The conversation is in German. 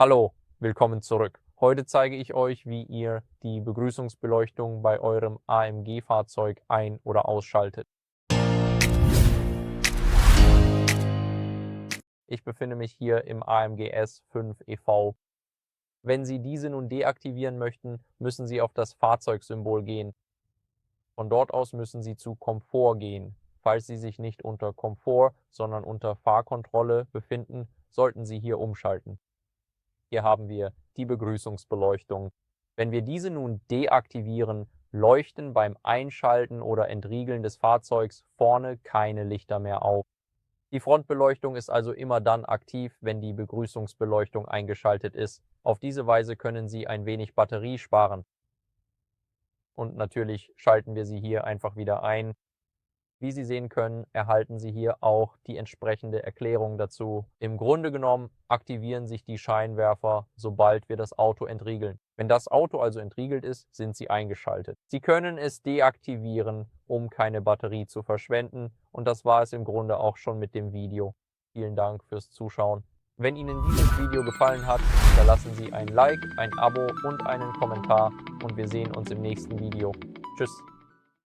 Hallo, willkommen zurück. Heute zeige ich euch, wie ihr die Begrüßungsbeleuchtung bei eurem AMG-Fahrzeug ein- oder ausschaltet. Ich befinde mich hier im AMG S5 EV. Wenn Sie diese nun deaktivieren möchten, müssen Sie auf das Fahrzeugsymbol gehen. Von dort aus müssen Sie zu Komfort gehen. Falls Sie sich nicht unter Komfort, sondern unter Fahrkontrolle befinden, sollten Sie hier umschalten. Hier haben wir die Begrüßungsbeleuchtung. Wenn wir diese nun deaktivieren, leuchten beim Einschalten oder Entriegeln des Fahrzeugs vorne keine Lichter mehr auf. Die Frontbeleuchtung ist also immer dann aktiv, wenn die Begrüßungsbeleuchtung eingeschaltet ist. Auf diese Weise können Sie ein wenig Batterie sparen. Und natürlich schalten wir sie hier einfach wieder ein. Wie Sie sehen können, erhalten Sie hier auch die entsprechende Erklärung dazu. Im Grunde genommen aktivieren sich die Scheinwerfer, sobald wir das Auto entriegeln. Wenn das Auto also entriegelt ist, sind sie eingeschaltet. Sie können es deaktivieren, um keine Batterie zu verschwenden. Und das war es im Grunde auch schon mit dem Video. Vielen Dank fürs Zuschauen. Wenn Ihnen dieses Video gefallen hat, hinterlassen Sie ein Like, ein Abo und einen Kommentar und wir sehen uns im nächsten Video. Tschüss.